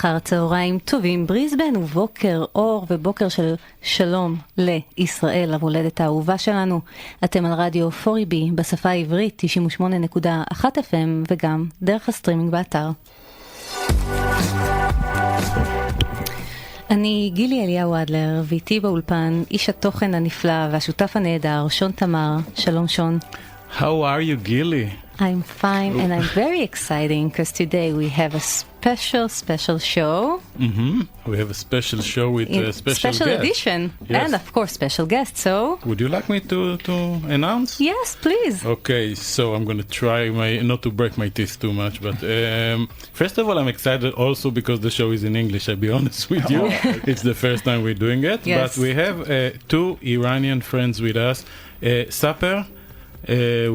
אחר צהריים טובים בריסבן ובוקר אור ובוקר של שלום לישראל, המולדת האהובה שלנו. אתם על רדיו 4B בשפה העברית 98.1 FM וגם דרך הסטרימינג באתר. אני גילי אליהו אדלר, ואיתי באולפן איש התוכן הנפלא והשותף הנהדר שון תמר. שלום שון. How are you, Gilly? I'm fine and I'm very exciting because today we have a special show. We have a special show with a special special guest. edition. Yes. And of course special guest. So Would you like me to announce? yes, please. Okay, so I'm going to try not to break my teeth too much, but first of all, I'm excited also because the show is in English, I'll be honest with you. It's the first time we're doing it. Yes. But we have two Iranian friends with us. Saper,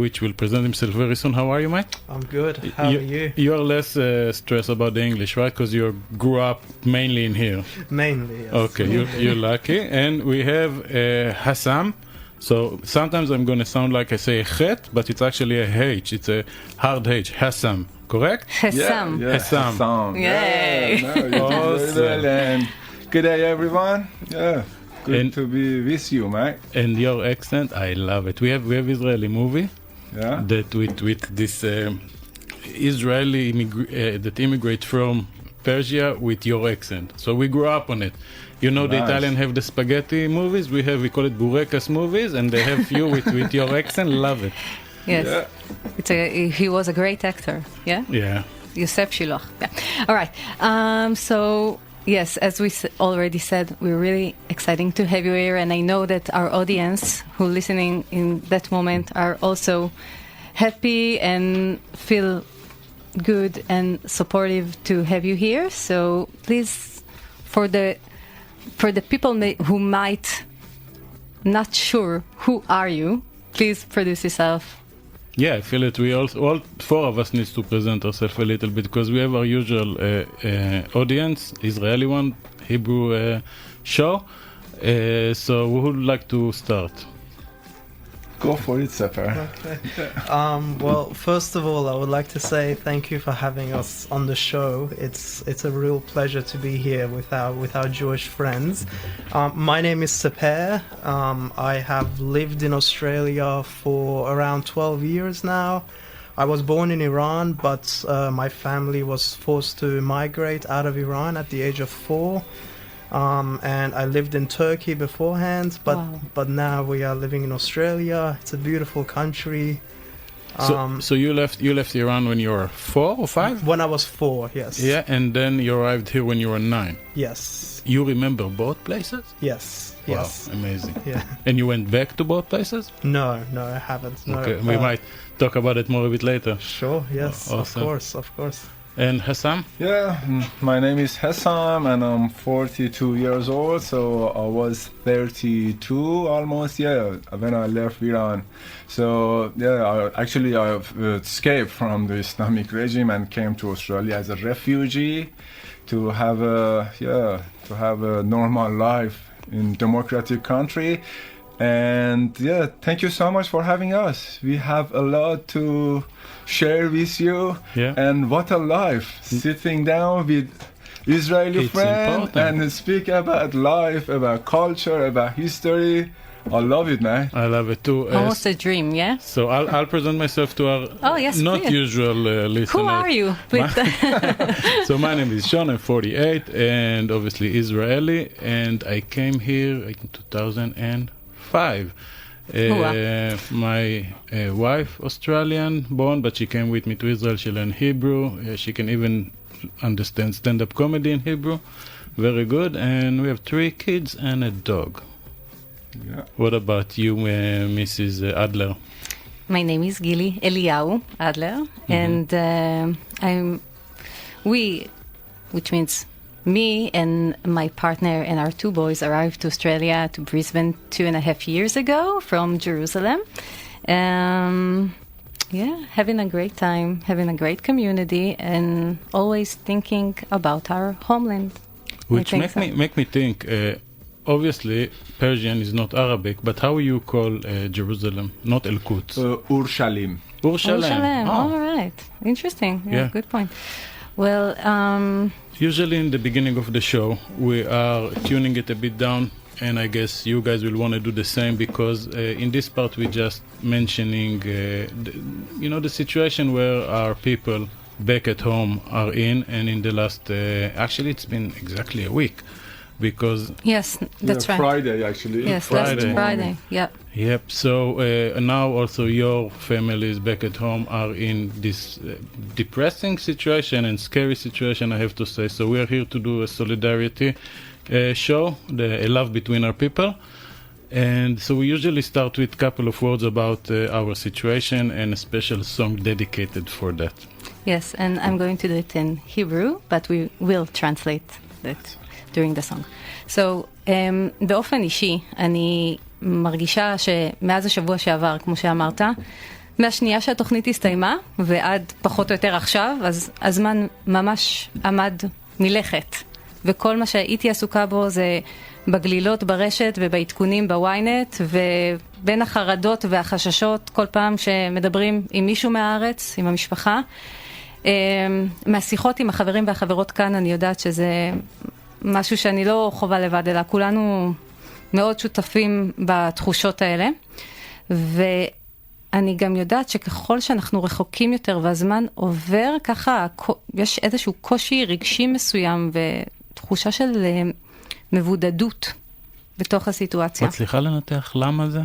which will present himself very soon. How are you, Mike? I'm good. How are you? You're less stressed about the English, right? Because you grew up mainly in here. Mainly, yes. Okay, you're lucky. And we have Hassam. So sometimes I'm going to sound like I say a chet, but it's actually a H. It's a hard H. Hassam, correct? Hassam. Hassam. Yay. Awesome. And good day, everyone. Yeah, good to be with you, Mike. And your accent, I love it. We have Israeli movie Yeah. that with this Israeli that immigrate from Persia with your accent. So we grew up on it. You know, the Nice. Italian have the spaghetti movies. We call it burekas movies, and they have you with your accent. Love it. Yes. Yeah. He was a great actor. Yeah. Yeah. Yosef Shiloh. Yeah. All right. So yes, as we already said, we're really exciting to have you here, and I know that our audience who listening in that moment are also happy and feel good and supportive to have you here. So please, for the people who might not sure who are you, please produce yourself. Yeah, I feel it. We all four of us needs to present ourselves a little bit because we have our usual audience, Israeli one, Hebrew show. So who would like to start? Go for it, Sefer. Okay. Well, first of all, I would like to say thank you for having us on the show. It's a real pleasure to be here with our Jewish friends. My name is Seper. I have lived in Australia for around 12 years now. I was born in Iran, but my family was forced to migrate out of Iran at the age of 4. And I lived in Turkey beforehand, but now we are living in Australia. It's a beautiful country. So you left Iran when you were 4 or 5? When I was 4, yes. Yeah, and then you arrived here when you were 9. Yes. You remember both places? Yes. Wow, Yes. amazing. Yeah. And you went back to both places? No, I haven't. No. Okay, we might talk about it more a bit later. Sure. Yes. Awesome. Of course. And Hassam? Yeah, my name is Hassam and I'm 42 years old, so I was 32 almost, when I left Iran. So, I escaped from the Islamic regime and came to Australia as a refugee to have a normal life in democratic country. And thank you so much for having us. We have a lot to share with you. And what a life, sitting down with Israeli friends and speak about life, about culture, about history. I love it, man. I love it too. Almost a dream, yeah? So I'll present myself to our not please. usual listeners. Who are you? So my name is Sean, I'm 48 and obviously Israeli, and I came here in 2005. My wife, Australian born, but she came with me to Israel. She learned Hebrew. She can even understand stand-up comedy in Hebrew. Very good. And we have 3 kids and a dog. Yeah. What about you, Mrs. Adler? My name is Gili Eliyahu Adler, and which means me and my partner and our 2 boys arrived to Australia, to Brisbane 2.5 years ago from Jerusalem. Having a great time, having a great community, and always thinking about our homeland. Which make me think, obviously Persian is not Arabic, but how you call Jerusalem, not El-Quds? Urshalim. Urshalim. All right. Interesting. Yeah, good point. Well, Usually in the beginning of the show, we are tuning it a bit down, and I guess you guys will want to do the same because in this part we're just mentioning, the situation where our people back at home are in, and in the last, actually it's been exactly a week, because... Yes, that's right. Friday, actually. Yes, Friday. last Friday, yep. Yep, so now also your families back at home are in this depressing situation and scary situation, I have to say. So we are here to do a solidarity show, a love between our people. And so we usually start with a couple of words about our situation and a special song dedicated for that. Yes, and I'm going to do it in Hebrew, but we will translate it during the song. So, באופן אישי, אני מרגישה שמאז השבוע שעבר, כמו שאמרת, מהשנייה שהתוכנית הסתיימה, ועד פחות או יותר עכשיו, אז הזמן ממש עמד מלכת. וכל מה שהייתי עסוקה בו זה בגלילות ברשת ובעדכונים בוויינט, ובין החרדות והחששות כל פעם שמדברים עם מישהו מהארץ, עם המשפחה. מהשיחות עם החברים והחברות כאן, אני יודעת שזה משהו שאני לא חובה לבד, אלא כולנו מאוד שותפים בתחושות האלה. ואני גם יודעת שככל שאנחנו רחוקים יותר והזמן עובר, ככה יש איזשהו קושי רגשי מסוים ותחושה של מבודדות בתוך הסיטואציה. מצליחה לנתח למה זה?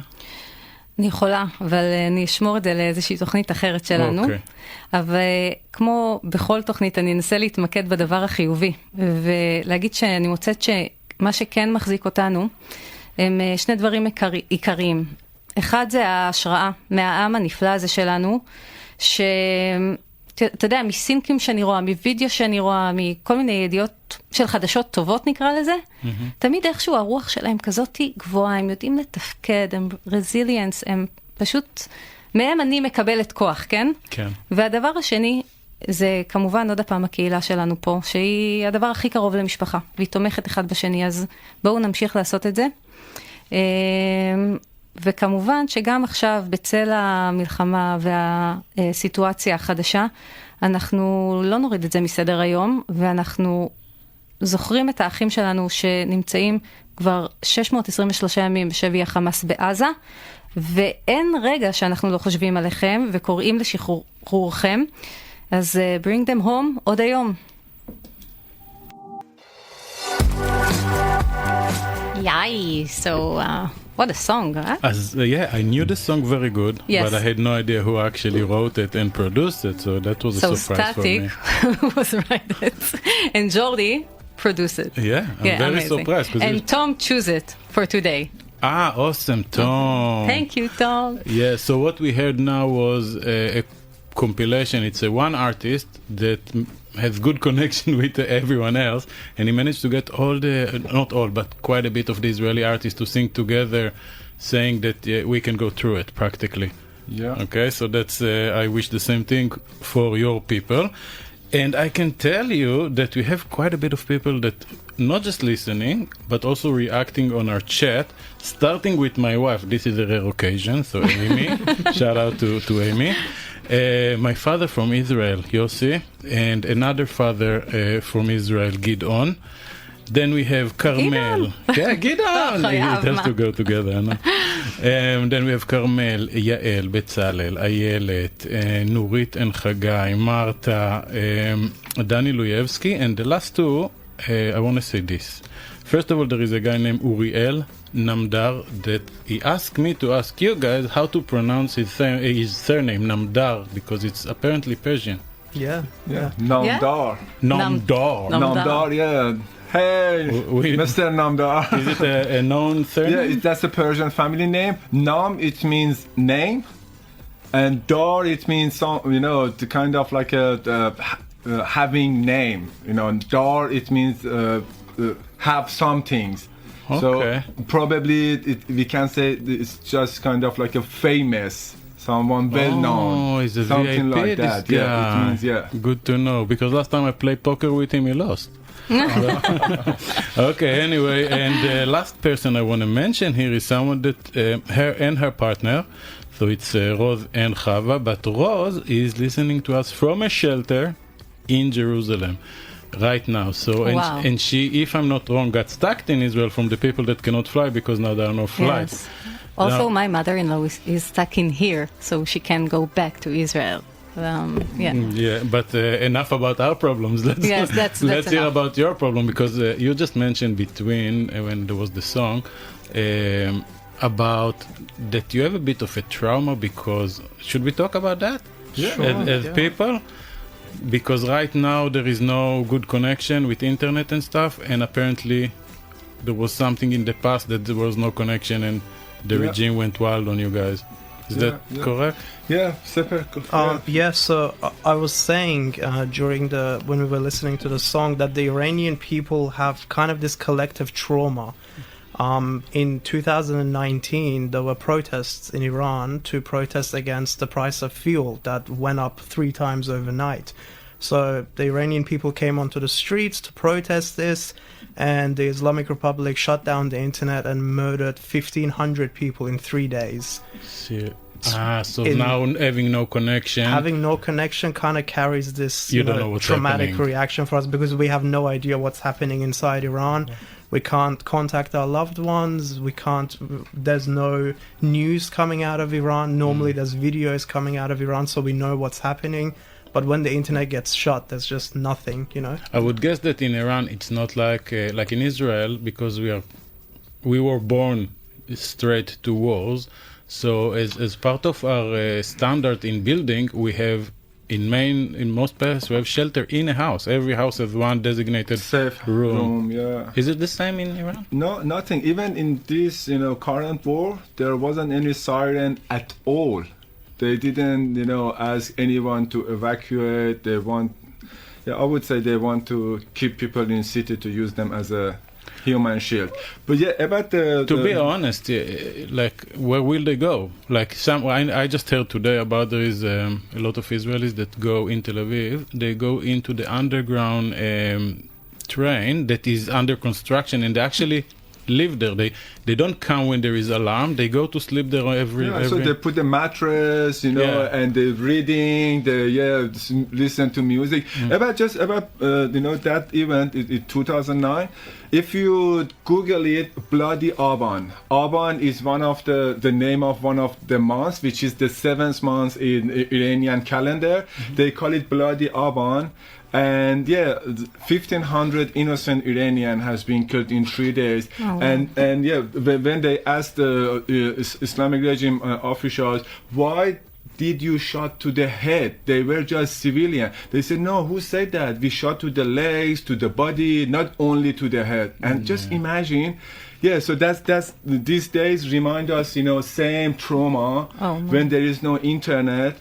אני יכולה, אבל אני אשמור את זה לאיזושהי תוכנית אחרת שלנו. אבל כמו בכל תוכנית, אני אנסה להתמקד בדבר החיובי, ולהגיד שאני מוצאת שמה שכן מחזיק אותנו, הם שני דברים עיקריים. אחד זה ההשראה מהעם הנפלא הזה שלנו, אתה יודע, מסינקים שאני רואה, מווידאו שאני רואה, מכל מיני ידיעות של חדשות טובות נקרא לזה, תמיד איכשהו הרוח שלהם כזאת גבוהה, הם יודעים לתפקד, הם רזיליאנס, הם פשוט, מהם אני מקבלת כוח, כן? כן. והדבר השני, זה כמובן עוד הפעם הקהילה שלנו פה, שהיא הדבר הכי קרוב למשפחה, והיא תומכת אחד בשני, אז בואו נמשיך לעשות את זה. וכמובן שגם עכשיו בצל המלחמה והסיטואציה החדשה, אנחנו לא נוריד את זה מסדר היום, ואנחנו זוכרים את האחים שלנו שנמצאים כבר 623 ימים בשבי החמאס בעזה, ואין רגע שאנחנו לא חושבים עליכם וקוראים לשחרורכם, אז bring them home עוד היום. Yay, so what a song, huh? I knew the song very good, yes. But I had no idea who actually wrote it and produced it, so that was a surprise for me. So Static was write it, and Jordi produced it. Yeah, I'm very amazing. surprised. And Tom chose it for today. Awesome, Tom. Thank you, Tom. Yeah, so what we heard now was a compilation. It's a one artist that has good connection with everyone else, and he managed to get not all, but quite a bit of the Israeli artists to sing together, saying that we can go through it practically. Yeah. Okay, so that's, I wish the same thing for your people. And I can tell you that we have quite a bit of people that not just listening, but also reacting on our chat, starting with my wife. This is a rare occasion, so Amy, shout out to Amy. My father from Israel, Yossi, and another father from Israel, Gidon. Then we have Carmel. Yeah, Gidon! It has to go together, no? Then we have Carmel, Yael, Betzalel, Ayelet, Nurit and Chagai, Marta, Dani Luyevsky, and the last two, I want to say this. First of all, there is a guy named Uriel Namdar that he asked me to ask you guys how to pronounce his surname, Namdar, because it's apparently Persian. Yeah. Namdar. Namdar. Namdar, yeah. Hey, Mr. Namdar. Is it a known surname? Yeah, that's a Persian family name. Nam, it means name. And Dar, it means some, the kind of like a having name. And Dar, it means have some things. Okay. So probably we can say it's just kind of like a famous, someone well known. Oh, he's a something VIP, like that. this guy. Yeah, it means, yeah. Good to know, because last time I played poker with him, he lost. Okay, anyway, and the last person I want to mention here is someone that her and her partner, so it's Rose and Chava, but Rose is listening to us from a shelter in Jerusalem right now. So Wow. and she, if I'm not wrong, got stuck in Israel from the people that cannot fly because now there are no flights. Yes. Also, Now- my mother-in-law is stuck in here, so she can go back to Israel. Yeah. Yeah, but enough about our problems. Let's, Yes, that's let's hear enough. about your problem, because you just mentioned between when there was the song about that you have a bit of a trauma. Because should we talk about that? Yeah. As people, because right now there is no good connection with internet and stuff, and apparently there was something in the past that there was no connection and the Yeah. regime went wild on you guys. Is Yeah, that yeah. correct? Yeah, super. So I was saying when we were listening to the song that the Iranian people have kind of this collective trauma. In 2019, there were protests in Iran to protest against the price of fuel that went up 3 times overnight. So the Iranian people came onto the streets to protest this, and the Islamic Republic shut down the internet and murdered 1,500 people in 3 days. So In- now having no connection. Having no connection kind of carries this You don't know what's traumatic happening. reaction for us, because we have no idea what's happening inside Iran. We can't contact our loved ones. There's no news coming out of Iran. Normally there's videos coming out of Iran, so we know what's happening. But when the internet gets shut, there's just nothing, I would guess that in Iran it's not like in Israel, because we were born straight to wars. So as part of our standard in building, we have in most places we have shelter in a house. Every house has one designated Safe room. Yeah. Is it the same in Iran? No, nothing. Even in this, current war, there wasn't any siren at all. They didn't, ask anyone to evacuate. I would say they want to keep people in city to use them as a human shield. But yeah, about To be honest, where will they go? I just heard today about there is a lot of Israelis that go in Tel Aviv. They go into the underground train that is under construction, and they actually live there. They don't come when there is alarm. They go to sleep there every. So they put a mattress, and they're reading. They listen to music. About that event in 2009. If you Google it, Bloody Aban. Aban is one of the name of one of the months, which is the 7th month in Iranian calendar. They call it Bloody Aban. And 1,500 innocent Iranian has been killed in 3 days. Oh, wow. And when they asked the Islamic regime officials, why did you shot to the head? They were just civilian. They said, no, who said that? We shot to the legs, to the body, not only to the head. And just imagine, so that's these days remind us, same trauma when there is no internet.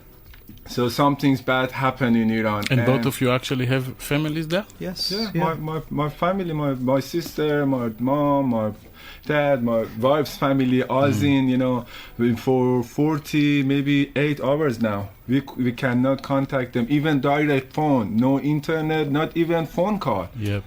So something's bad happened in Iran. And both of you actually have families there? Yes. Yeah, my family, my sister, my mom, my dad, my wife's family, Azin, for 40, maybe 8 hours now. We cannot contact them, even direct phone, no internet, not even phone call. Yep.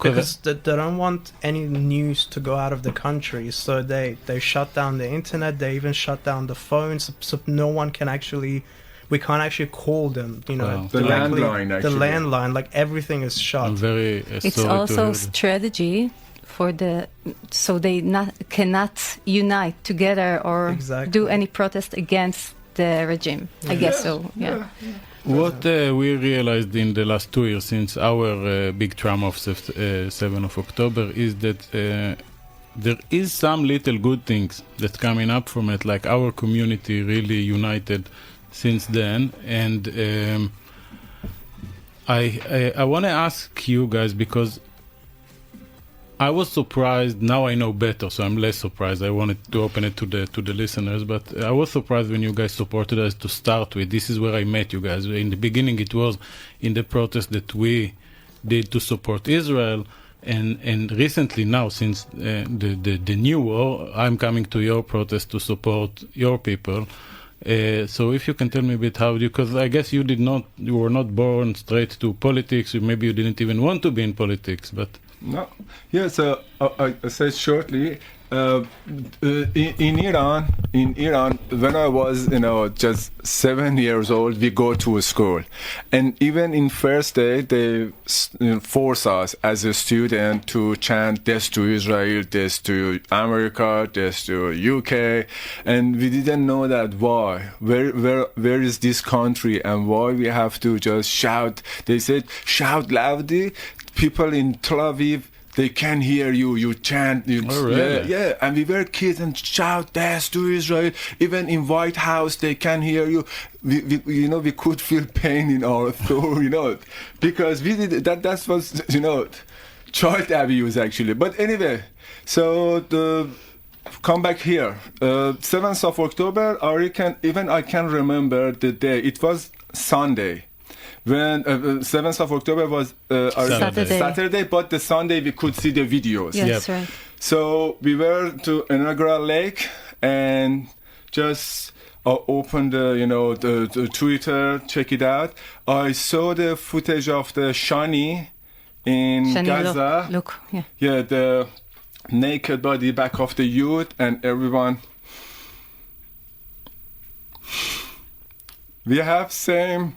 Because they don't want any news to go out of the country, so they shut down the internet. They even shut down the phones, so no one can actually. We can't actually call them, Wow. The directly. landline, The actually. landline, everything is shut. I'm very It's sorry to also hear that. strategy so they cannot unite together or Exactly. do any protest against the regime. I guess so. Yeah. What we realized in the last 2 years since our big trauma of 7 of October is that there is some little good things that coming up from it, like our community really united since then. And I want to ask you guys, because I was surprised. Now I know better, so I'm less surprised. I wanted to open it to the listeners, but I was surprised when you guys supported us to start with. This is where I met you guys. In the beginning, it was in the protest that we did to support Israel, and recently now, since the new war, I'm coming to your protest to support your people. So if you can tell me a bit how, because I guess you were not born straight to politics. Maybe you didn't even want to be in politics, but No. Yeah, so I said shortly, in Iran, when I was, just 7 years old, we go to a school. And even in first day, they force us as a student to chant death to Israel, death to America, death to UK. And we didn't know that why. Where is this country and why we have to just shout. They said, shout loudly. People in Tel Aviv, they can hear you. You chant. Oh, really? Yeah. And we were kids and shout death to Israel. Even in White House, they can hear you. We could feel pain in our throat, because we did that. That was, child abuse actually. But anyway, so come back here. 7th of October, I can remember the day. It was Sunday. When 7th of October was Saturday, but the Sunday we could see the videos. Yes, right. So we were to Inaugural Lake and just opened the Twitter, check it out. I saw the footage of the Shani in Gaza. Look, yeah. Yeah, the naked body back of the youth and everyone. We have same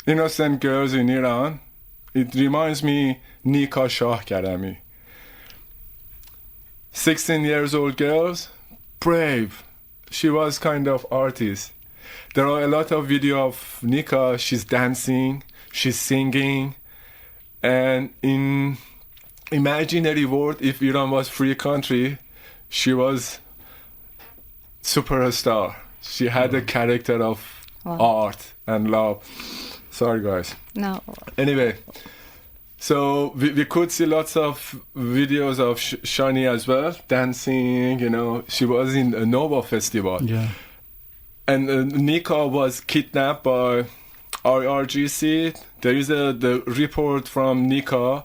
innocent girls in Iran. It reminds me Nika Shah Karami. 16 years old girls, brave. She was kind of artist. There are a lot of video of Nika. She's dancing, she's singing, and in imaginary world, if Iran was free country, she was superstar. She had a character of art and love. Sorry, guys. No. Anyway, so we could see lots of videos of Shani as well, dancing, She was in a Nova Festival. Yeah. And Nika was kidnapped by IRGC. There is the report from Nika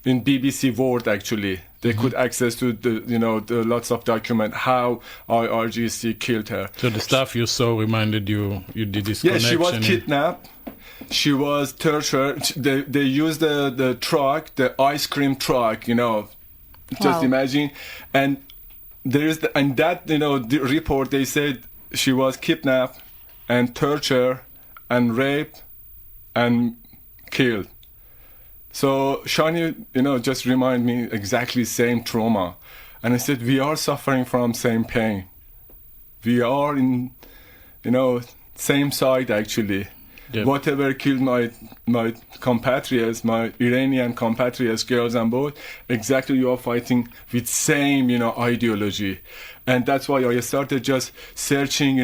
in BBC World, actually. They could access to the lots of document how IRGC killed her. So the stuff you saw reminded you did this Yeah, connection. she was kidnapped. She was tortured. They used the truck, the ice cream truck, Just imagine. And there's the report, they said she was kidnapped and tortured and raped and killed. So Shani, just remind me exactly same trauma. And I said, we are suffering from same pain. We are in, same side actually. Yep. Whatever killed my compatriots, my Iranian compatriots, girls and boys, exactly you are fighting with same, ideology. And that's why I started just searching,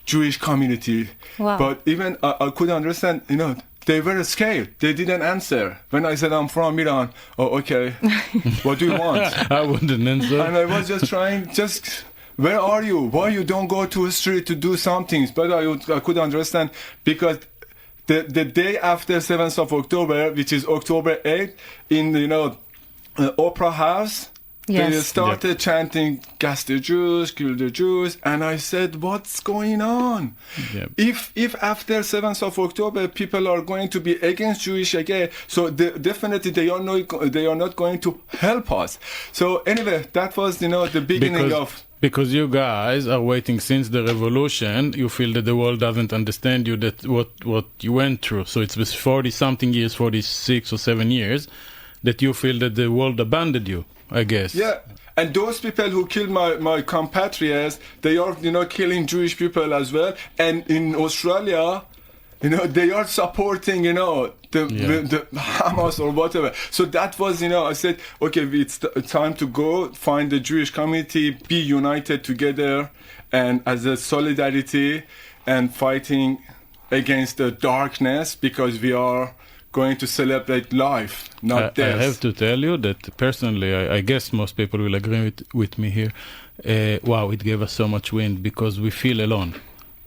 Jewish community. Wow. But even I couldn't understand, they were scared. They didn't answer. When I said I'm from Iran, oh, okay, what do you want? I wouldn't answer. And I was just trying, where are you? Why you don't go to a street to do something? But I could understand because the day after 7th of October, which is October 8th, in Opera House, yes. They started chanting, gas the Jews, kill the Jews, and I said, what's going on? Yep. If after 7th of October people are going to be against Jewish again, so definitely they are not going to help us. So anyway, that was the beginning Because you guys are waiting since the revolution, you feel that the world doesn't understand you, that what you went through. So it's 40-something years, 46 or 7 years, that you feel that the world abandoned you, I guess. Yeah, and those people who killed my compatriots, they are, killing Jewish people as well. And in Australia, they are supporting, the Hamas or whatever. So that was, I said, okay, it's time to go find the Jewish community, be united together, and as a solidarity and fighting against the darkness, because we are going to celebrate life, not death. I have to tell you that personally, I guess most people will agree with me here. Wow, it gave us so much wind because we feel alone.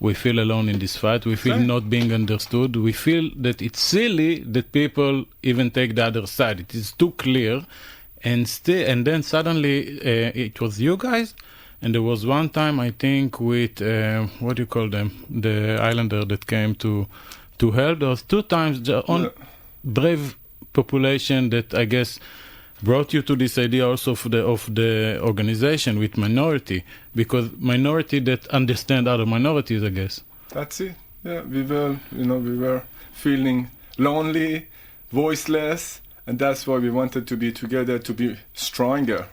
We feel alone in this fight. We feel not being understood. We feel that it's silly that people even take the other side. It is too clear. And then suddenly it was you guys. And there was one time, I think, with, what do you call them? The islander that came to help. There was 2 times brave population that I guess brought you to this idea also of the organization with minority, because minority that understand other minorities, I guess. That's it. Yeah, we were feeling lonely, voiceless, and that's why we wanted to be together, to be stronger.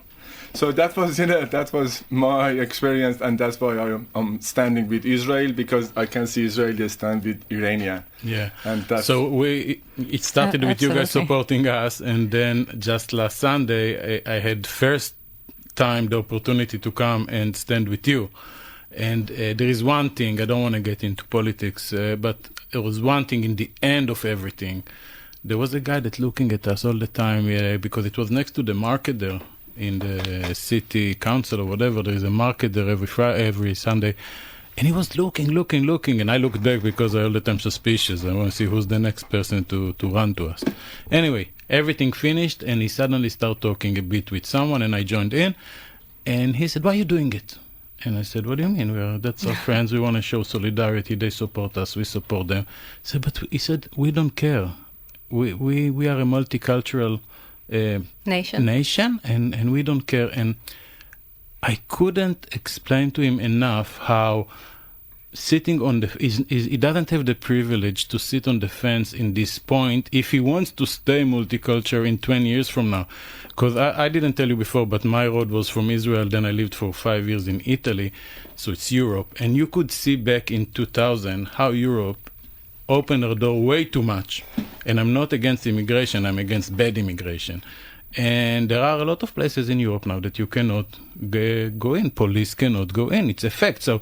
So that was my experience, and that's why I'm standing with Israel, because I can see Israel stand with Iranian. Yeah. And that's so it started with you guys supporting us, and then just last Sunday I had first time the opportunity to come and stand with you. And there is one thing, I don't want to get into politics, but there was one thing in the end of everything. There was a guy that looking at us all the time, because it was next to the market there in the city council or whatever. There is a market there every Sunday. And he was looking, and I looked back because I all the time suspicious. I want to see who's the next person to run to us. Anyway, everything finished, and he suddenly started talking a bit with someone, and I joined in. And he said, "Why are you doing it?" And I said, "What do you mean? That's our friends. We want to show solidarity. They support us. We support them." He said, "We don't care. We are a multicultural nation, and we don't care." And I couldn't explain to him enough how sitting on he doesn't have the privilege to sit on the fence in this point if he wants to stay multicultural in 20 years from now. Because I didn't tell you before, but my road was from Israel, then I lived for 5 years in Italy, so it's Europe. And you could see back in 2000 how Europe opened her door way too much. And I'm not against immigration, I'm against bad immigration. And there are a lot of places in Europe now that you cannot go in. Police cannot go in. It's a fact. So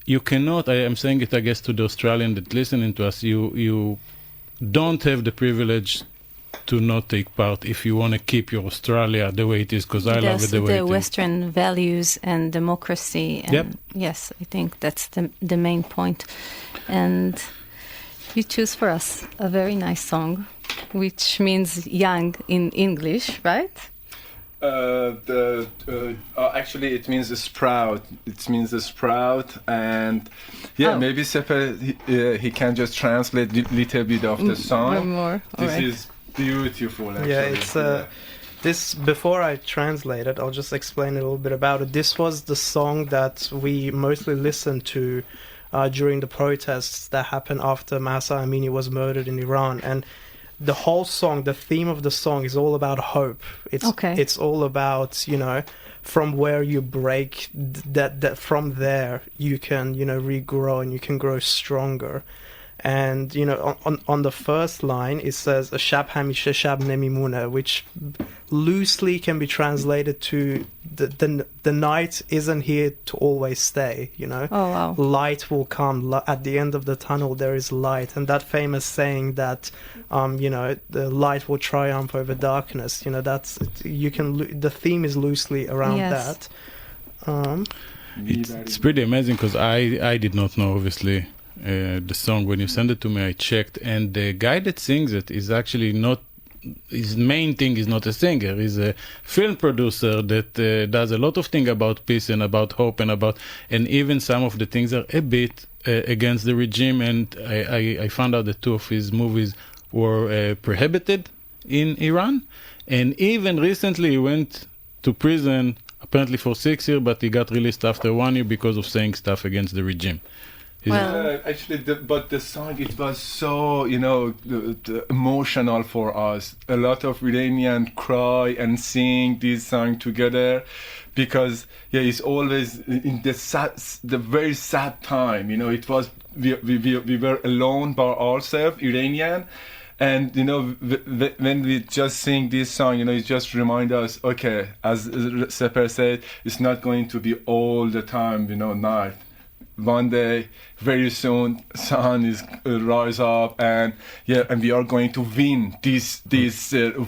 you cannot, I am saying it, I guess, to the Australian that listening to us, you don't have the privilege to not take part if you want to keep your Australia the way it is, because I love it the way it is. The Western values and democracy. And yep. Yes, I think that's the main point. And you choose for us a very nice song, which means young in English, right? Actually, it means a sprout. It means a sprout, and maybe Sefer he can just translate a little bit of the song. More. This is beautiful. Actually. Yeah, it's this. Before I translate it, I'll just explain a little bit about it. This was the song that we mostly listened to during the protests that happened after Mahsa Amini was murdered in Iran, and the whole song, the theme of the song is all about hope. It's all about, from where you break, that from there you can, regrow and you can grow stronger. And, on the first line, it says, Shab hamishe shab nemimune, which loosely can be translated to the night isn't here to always stay, Oh, wow. Light will come. At the end of the tunnel, there is light. And that famous saying that, the light will triumph over darkness, the theme is loosely around that. It's pretty amazing, because I did not know, obviously, the song. When you sent it to me, I checked, and the guy that sings it is actually not, his main thing is not a singer. He's a film producer that does a lot of things about peace and about hope and even some of the things are a bit against the regime. And I found out that 2 of his movies were prohibited in Iran, and even recently he went to prison apparently for 6 years, but he got released after 1 year because of saying stuff against the regime. Actually, but the song, it was so, emotional for us. A lot of Iranians cry and sing this song together because, it's always in the very sad time. It was, we were alone by ourselves, Iranian. And, when we just sing this song, it just reminds us, okay, as Sefer said, it's not going to be all the time, night. One day, very soon, sun is rise up, and we are going to win this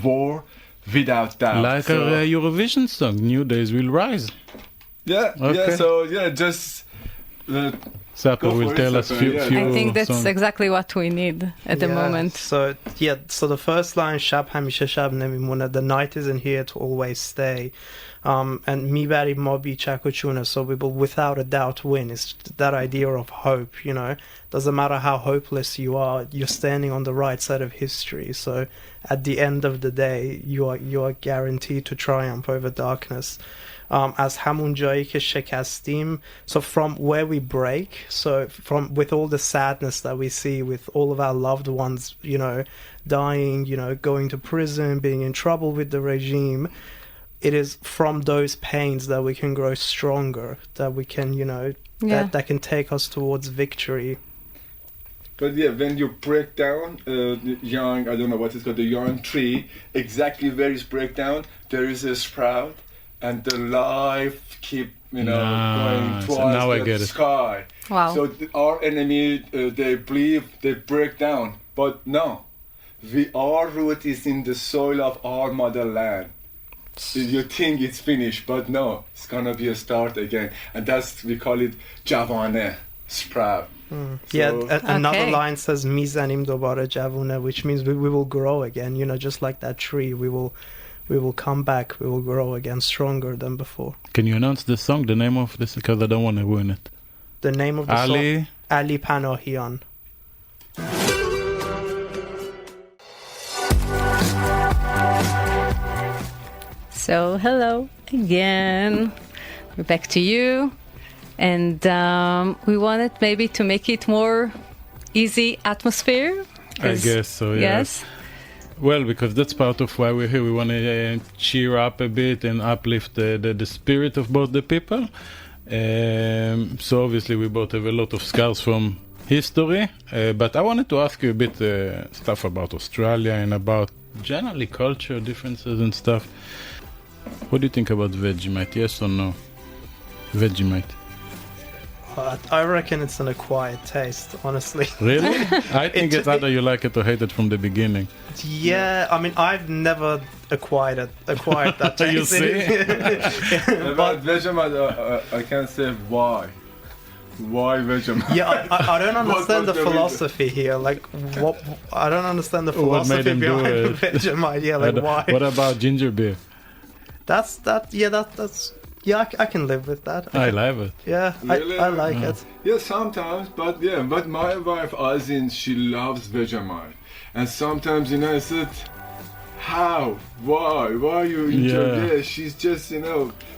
war without doubt. Like a Eurovision song, New Days Will Rise. Just. Sapper will tell us few I think that's songs. Exactly what we need at the moment. So the first line, Shab hamishe shab nemimune, the night isn't here to always stay. And mibari ma bi chak u chune, so we will without a doubt win. It's that idea of hope, Doesn't matter how hopeless you are, you're standing on the right side of history. So at the end of the day, you are guaranteed to triumph over darkness. As همون جایی که شکستیم, so from where we break, so from with all the sadness that we see, with all of our loved ones, dying, going to prison, being in trouble with the regime, it is from those pains that we can grow stronger, that we can, that can take us towards victory. But yeah, when you break down the young, I don't know what it's called, the young tree, exactly where it's break down, there is a sprout, and the life keep, going towards the sky. Wow. So our enemy, they believe they break down, but no, our root is in the soil of our motherland. You think it's finished, but no, it's gonna be a start again, and we call it Javane, sprout. So, another line says "Mizanim dobare javune," which means we will grow again. Just like that tree, we will come back. We will grow again, stronger than before. Can you announce the song, the name of this, because I don't want to ruin it? The name of the song, Ali Panahian. So, hello again. We're back to you. And we wanted maybe to make it more easy atmosphere. I guess so, yes. Well, because that's part of why we're here. We want to cheer up a bit and uplift the spirit of both the people. So obviously we both have a lot of scars from history. But I wanted to ask you a bit stuff about Australia and about generally culture differences and stuff. What do you think about Vegemite? Yes or no? Vegemite. I reckon it's an acquired taste, honestly. Really? I think it's either you like it or hate it from the beginning. Yeah, I mean, I've never acquired that taste. You see? But Vegemite, I can't say why. Why Vegemite? Yeah, I don't understand the philosophy here. Like, what? I don't understand the philosophy behind Vegemite. Yeah, like why? What about ginger beer? That's yeah, I can live with that. I love it. Yeah, really? I like it. Yeah, sometimes, but my wife Azin, she loves Vegemite, and sometimes I said, how, why you enjoy this? She's just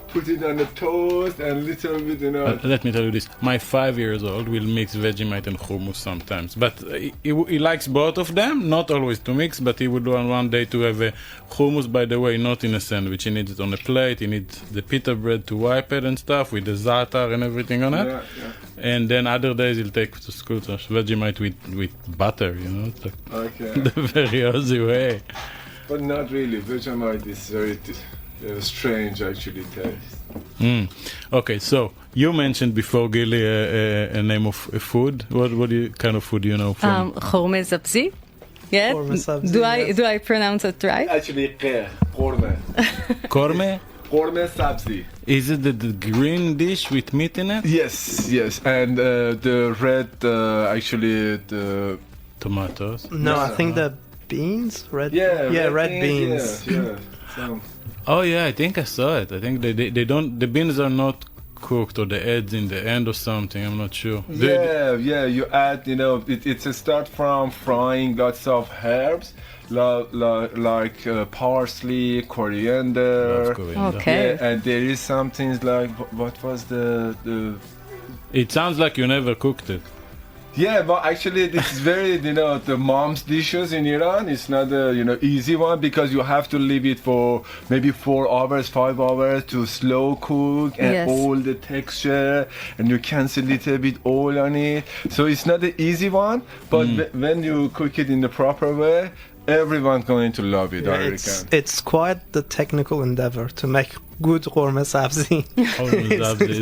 put it on the toast and little bit let me tell you this, my 5-year-old will mix Vegemite and hummus sometimes, but he likes both of them, not always to mix, but he would want one day to have a hummus, by the way, not in a sandwich. He needs it on a plate, he needs the pita bread to wipe it and stuff with the za'atar and everything on it. And then other days he'll take to school Vegemite with butter, it's like the very Aussie way. But not really. Vegemite is very strange, actually, taste. Okay, so you mentioned before, Gili, a name of a food. What kind of food do you know from? Khorme sabzi. Yeah. Do I pronounce it right? Actually, khorme. Korme? Khorme sabzi. Is it the green dish with meat in it? Yes, and the red, actually, the tomatoes. No, I think the beans. Red beans. Yeah. So. Oh yeah, I think I saw it. I think they don't. The beans are not cooked, or the eggs in the end or something. I'm not sure. You add. It's a start from frying lots of herbs, like parsley, coriander. Okay. Yeah, and there is some things like what was the. It sounds like you never cooked it. Yeah, but actually this is very, the mom's dishes in Iran. It's not a, easy one, because you have to leave it for maybe 4 hours, 5 hours to slow cook, and all the texture, and you cancel a little bit oil on it. So it's not an easy one, but when you cook it in the proper way, everyone's going to love it, I reckon. It's quite the technical endeavor to make good khorme sabzi.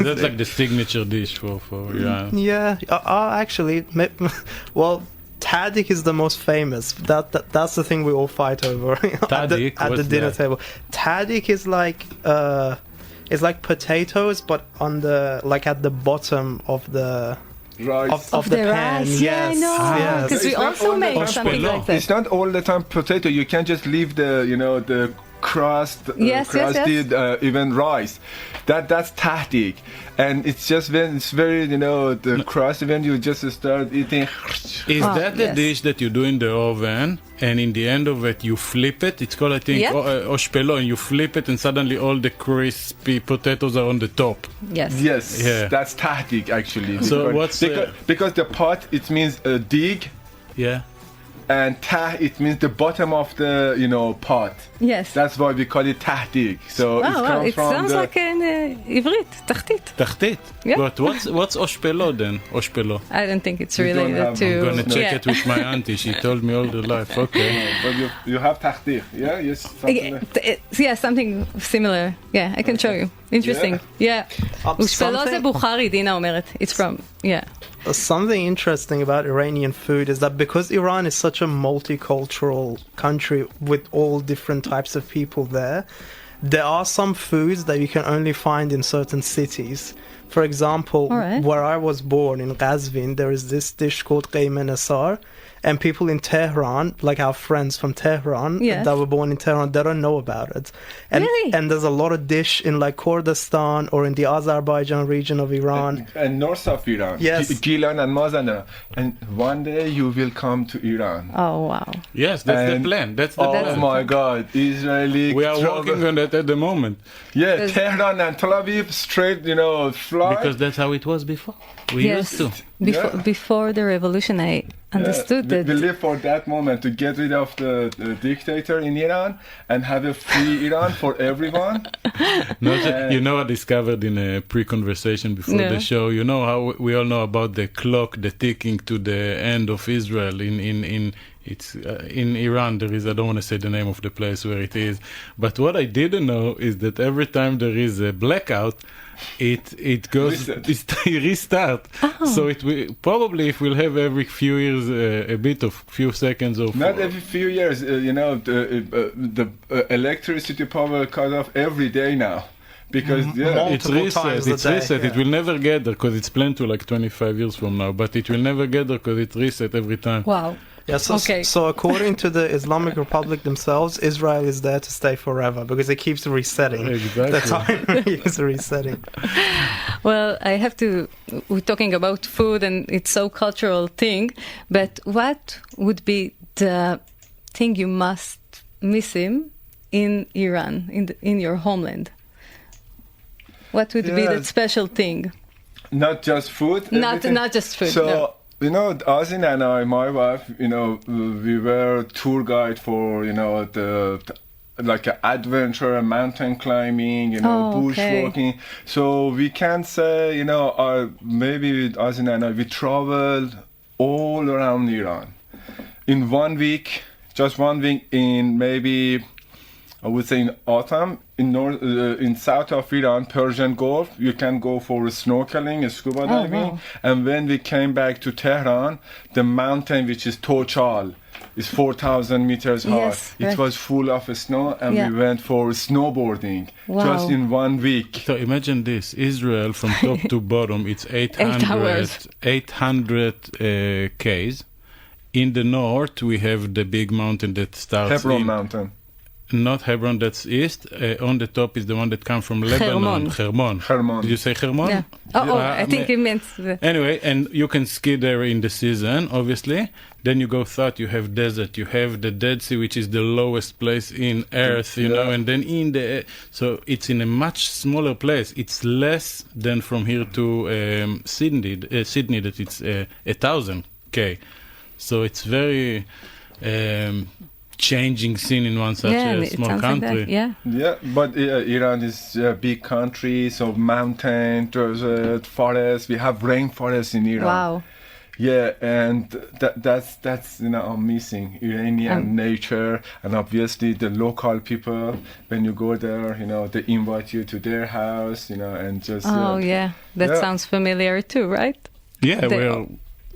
That's like the signature dish for Iran. Yeah, actually, well, Tadik is the most famous. That's the thing we all fight over at the dinner table. Tadik is like it's like potatoes, but on at the bottom of the rice. Of the pan. Rice. Yes. I know. Because we also make something like that. It's not all the time potato. You can't just leave the crusted even rice. That's tahdig, and it's just when it's very the crust when you just start eating. Is that the dish that you do in the oven and in the end of it you flip it. It's called, I think, Yep. oshpelo, and you flip it and suddenly all the crispy potatoes are on the top. Yes. Yes, Yeah. that's tahdig actually. So because the pot, it means dig, Yeah. and tah, it means the bottom of the pot. Yes. That's why we call it tahdig. So it comes It from sounds the like an עברית, תחתית. Tachtit. Yeah. But what's oshpelo then? Oshpelo. I don't think it's We don't related have- to... I'm gonna check yeah. it with my auntie. She told me all the life. Okay. but you have tahdig, yeah, yes. something like- Yeah, something similar. Yeah, I can show you. Interesting. Yeah. ושפלו זה בוכרי, דינה אומרת. It's from, yeah. Something interesting about Iranian food is that because Iran is such a multicultural country with all different types of people there are some foods that you can only find in certain cities. For example, All right. where I was born in Qazvin, there is this dish called qeyme nasar, and people in Tehran, like our friends from Tehran Yes. that were born in Tehran, they don't know about it. And, Really? and there's a lot of dish in like Kurdistan or in the Azerbaijan region of Iran. and north of Iran, Yes. Gilan and Mazandara, and one day you will come to Iran. Oh, wow. Yes, that's the And- plan. That's the Oh plan. my God, Israeli. We are travel- working on that at the moment Yeah, There's- Tehran and Tel Aviv straight, fly. because that's how it was before. We Yes. used to. Before the revolution, I understood we, that. we live for that moment to get rid of the dictator in Iran and have a free Iran for everyone. You know, I discovered in a pre-conversation before No. the show. You know how we all know about the clock, the ticking to the end of Israel. In Iran, there is, I don't want to say the name of the place where it is, but what I didn't know is that every time there is a blackout, it goes restart. So it will probably, if we'll have every few years a bit of few seconds of Not every few years, the electricity power cut off every day now. Because it's multiple reset. times a It's day, reset. yeah. It will never get there because it's planned to like 25 years from now. But it will never get there because it's reset every time. Wow. Yeah, Okay. so according to the Islamic Republic themselves, Israel is there to stay forever because it keeps resetting. Exactly. The time is resetting. Well, I have to. We're talking about food, and it's so cultural thing. But what would be the thing you must miss him in Iran, in your homeland? What would be that Yes. special thing? not just food. everything. Not just food. So, no. Azin and I, my wife, we were tour guide for, like adventure, mountain climbing, bushwalking. So we can say, maybe with Azin and I, we traveled all around Iran. In 1 week, just 1 week in maybe, I would say in autumn, in south of Iran, Persian Gulf, you can go for snorkeling, scuba diving. Wow. And when we came back to Tehran, the mountain, which is Tochal, is 4,000 meters high. Yes, It right. was full of snow, and we went for snowboarding just in 1 week. So imagine this: Israel from top to bottom, it's 800 k's. In the north, we have the big mountain that starts Hebron Mountain. Not Hebron, that's east. On the top is the one that comes from Lebanon. Hermon. Hermon. Did you say Hermon? Yeah. I think it meant... Anyway, and you can ski there in the season, obviously. Then you go south, you have desert. You have the Dead Sea, which is the lowest place in Earth, know, and then in the... So it's in a much smaller place. It's less than from here to Sydney, that it's 1,000 K. So it's very... changing scene in one such a small country. Like that. But Iran is a big country, so mountain, desert, forest. We have rainforest in Iran. Wow. Yeah, and that's I'm missing Iranian nature, and obviously the local people. When you go there, they invite you to their house, and just. Oh yeah, that sounds familiar too, right? Yeah, the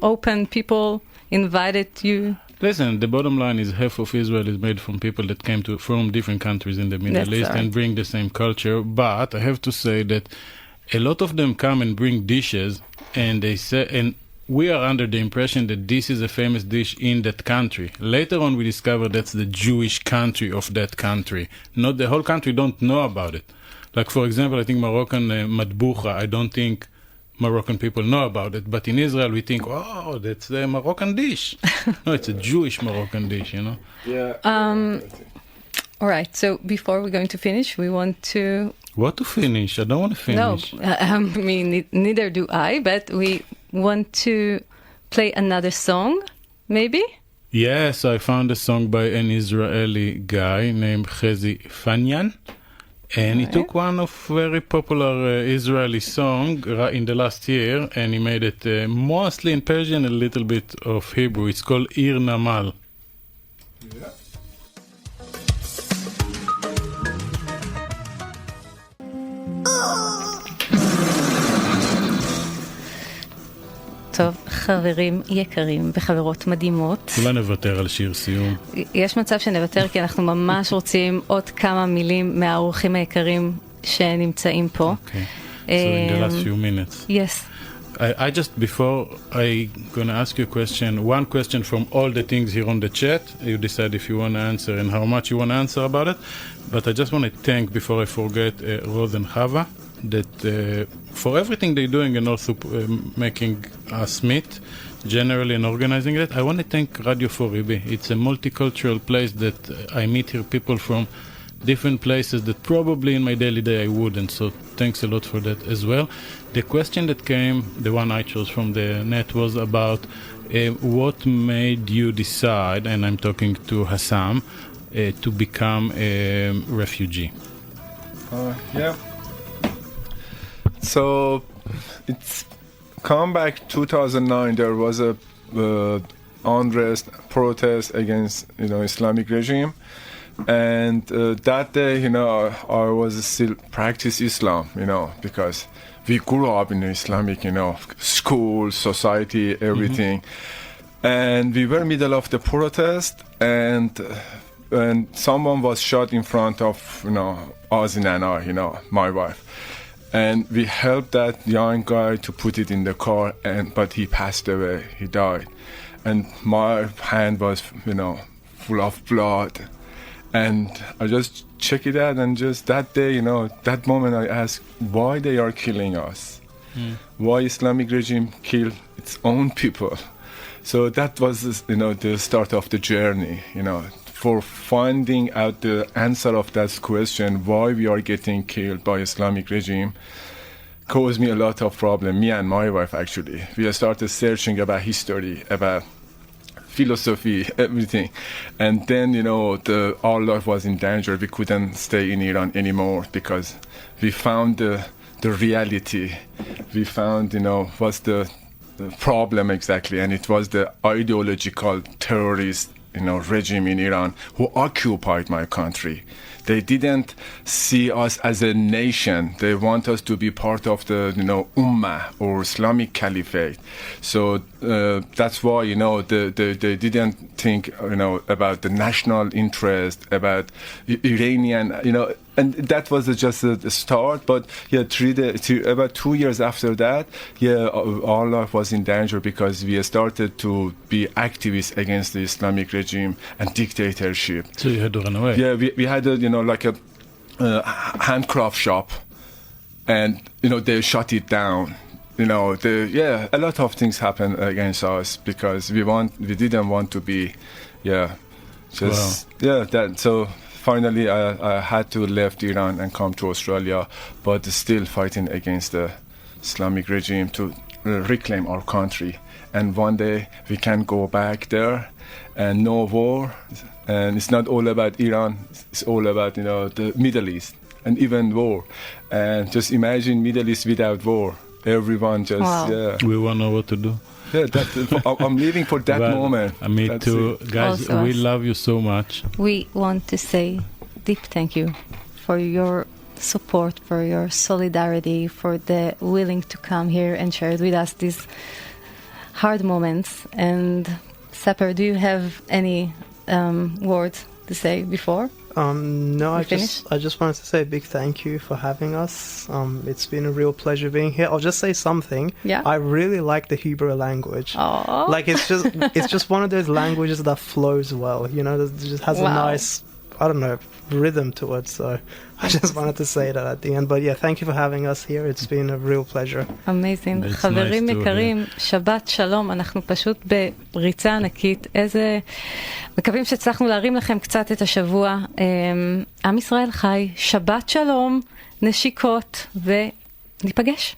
open people invited you. Listen, the bottom line is half of Israel is made from people that came from different countries in the Middle East and bring the same culture. But I have to say that a lot of them come and bring dishes, and they say, and we are under the impression that this is a famous dish in that country. Later on, we discover that's the Jewish country of that country. Not the whole country don't know about it. Like, for example, I think Moroccan matboucha, I don't think Moroccan people know about it. But in Israel, we think, oh, that's the Moroccan dish. No, it's a Jewish Moroccan dish, you know. Yeah. All right. So before we're going to finish, we want to... What to finish? I don't want to finish. No, I mean, neither do I, but we want to play another song, maybe? Yes, I found a song by an Israeli guy named Chezi Fanyan. And he took one of very popular Israeli song in the last year, and he made it mostly in Persian, a little bit of Hebrew. It's called Ir Namal. Yeah. טוב, חברים יקרים וחברות מדהימות. אולי נוותר על שיר סיום. יש מצב שנוותר כי אנחנו ממש רוצים עוד כמה מילים מהאורחים היקרים שנמצאים פה. Okay. So in the last few minutes. Yes. I just, before I gonna ask you a question, one question from all the things here on the chat. You decide if you want to answer and how much you want to answer about it. But I just want to thank, before I forget, Rose and Chava, that for everything they're doing and also making us meet generally and organizing it. I want to thank Radio 4EB. It's a multicultural place that I meet here people from different places that probably in my daily day I wouldn't. So thanks a lot for that as well. The question that came, the one I chose from the net, was about what made you decide, and I'm talking to Hassam, to become a refugee. Yeah. So it's come back 2009. There was a unrest, protest against Islamic regime, and that day I was still practice Islam, because we grew up in Islamic school, society, everything, and we were middle of the protest, and someone was shot in front of Azin and I, my wife. And we helped that young guy to put it in the car, but he passed away. He died, and my hand was, full of blood. And I just check it out, and just that day, that moment, I asked why they are killing us, why Islamic regime kill its own people. So that was, the start of the journey, for finding out the answer of that question, why we are getting killed by Islamic regime, caused me a lot of problem. Me and my wife, actually, we started searching about history, about philosophy, everything, and then our life was in danger. We couldn't stay in Iran anymore because we found the reality. We found what's the problem exactly, and it was the ideological terrorist regime in Iran who occupied my country. They didn't see us as a nation. They want us to be part of the Ummah or Islamic Caliphate. So that's why they didn't think about the national interest, about Iranian and that was just the start. But about 2 years after that, our life was in danger because we started to be activists against the Islamic regime and dictatorship. So you had to run away. Yeah, we had like a handcraft shop, and they shut it down. A lot of things happened against us because we didn't want to be, So finally, I had to leave Iran and come to Australia, but still fighting against the Islamic regime to reclaim our country. And one day we can go back there and no war. And it's not all about Iran. It's all about the Middle East and even war. And just imagine Middle East without war. Everyone just We won't know what to do. Yeah, I'm living for that moment. Me too. Guys, also we love you so much. We want to say deep thank you for your support, for your solidarity, for the willing to come here and share with us these hard moments. And Saper, do you have any words to say before? No, I just wanted to say a big thank you for having us. It's been a real pleasure being here. I'll just say something. Yeah. I really like the Hebrew language. Aww. Like it's just one of those languages that flows well. That just has a nice I don't know, rhythm to it. So I just wanted to say that at the end. But yeah, thank you for having us here. It's been a real pleasure. Amazing. חברים יקרים, שבת שלום, אנחנו פשוט בריצה ענקית. מקווים שהצלחנו להרים לכם קצת את השבוע. עם ישראל חי, שבת שלום, נשיקות, וניפגש.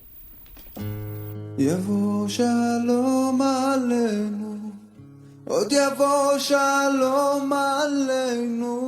יבוא שלום עלינו, עוד יבוא שלום עלינו.